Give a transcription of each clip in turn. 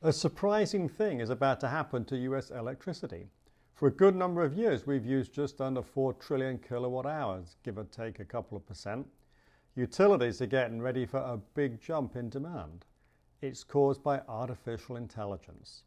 A surprising thing is about to happen to US electricity. For a good number of years, we've used just under 4 trillion kilowatt hours, give or take a couple of percent. Utilities are getting ready for a big jump in demand. It's caused by artificial intelligence.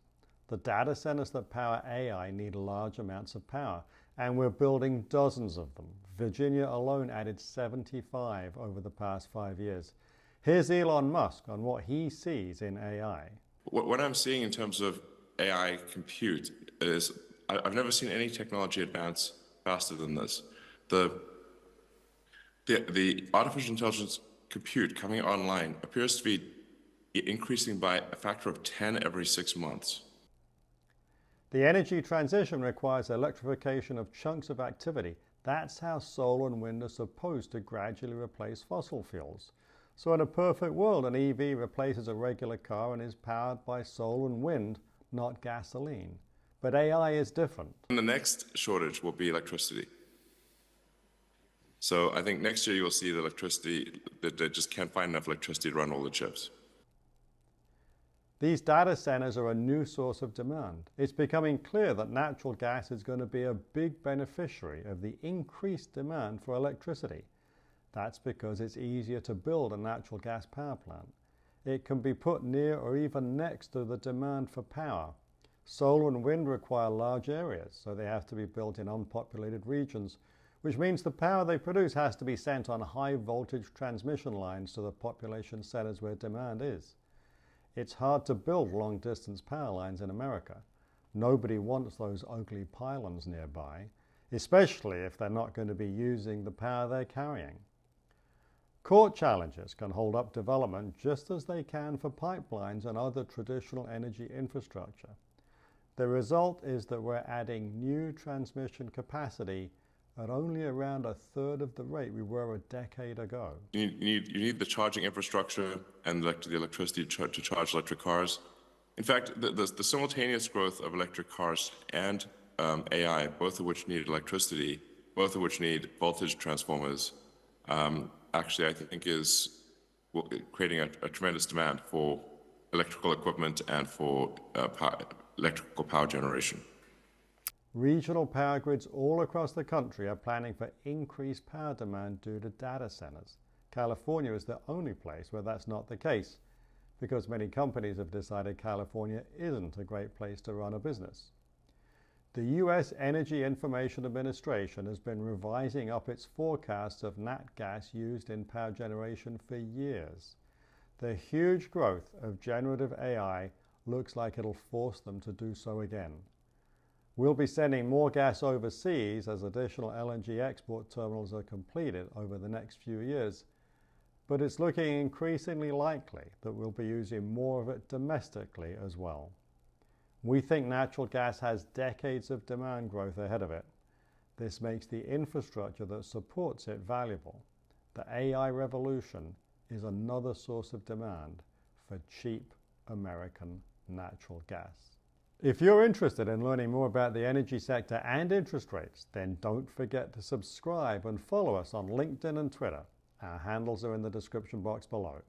The data centers that power AI need large amounts of power, and we're building dozens of them. Virginia alone added 75 over the past 5 years. Here's Elon Musk on what he sees in AI. What I'm seeing in terms of AI compute is I've never seen any technology advance faster than this. The artificial intelligence compute coming online appears to be increasing by a factor of 10 every 6 months. The energy transition requires electrification of chunks of activity. That's how solar and wind are supposed to gradually replace fossil fuels. So in a perfect world, an EV replaces a regular car and is powered by solar and wind, not gasoline. But AI is different. And the next shortage will be electricity. So I think next year you'll see the electricity, that they just can't find enough electricity to run all the chips. These data centers are a new source of demand. It's becoming clear that natural gas is going to be a big beneficiary of the increased demand for electricity. That's because it's easier to build a natural gas power plant. It can be put near or even next to the demand for power. Solar and wind require large areas, so they have to be built in unpopulated regions, which means the power they produce has to be sent on high voltage transmission lines to the population centers where demand is. It's hard to build long distance power lines in America. Nobody wants those ugly pylons nearby, especially if they're not going to be using the power they're carrying. Court challenges can hold up development just as they can for pipelines and other traditional energy infrastructure. The result is that we're adding new transmission capacity at only around a third of the rate we were a decade ago. You need the charging infrastructure and the electricity to charge electric cars. In fact, the simultaneous growth of electric cars and AI, both of which need electricity, both of which need voltage transformers, actually I think is creating a tremendous demand for electrical equipment and for electrical power generation. Regional power grids all across the country are planning for increased power demand due to data centers. California is the only place where that's not the case, because many companies have decided California isn't a great place to run a business. The U.S. Energy Information Administration has been revising up its forecasts of nat gas used in power generation for years. The huge growth of generative AI looks like it'll force them to do so again. We'll be sending more gas overseas as additional LNG export terminals are completed over the next few years, but it's looking increasingly likely that we'll be using more of it domestically as well. We think natural gas has decades of demand growth ahead of it. This makes the infrastructure that supports it valuable. The AI revolution is another source of demand for cheap American natural gas. If you're interested in learning more about the energy sector and interest rates, then don't forget to subscribe and follow us on LinkedIn and Twitter. Our handles are in the description box below.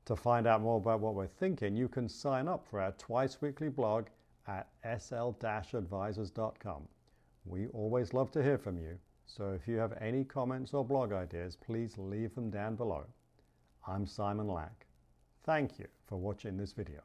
To find out more about what we're thinking, you can sign up for our twice-weekly blog at sl-advisors.com. We always love to hear from you, so if you have any comments or blog ideas, please leave them down below. I'm Simon Lack. Thank you for watching this video.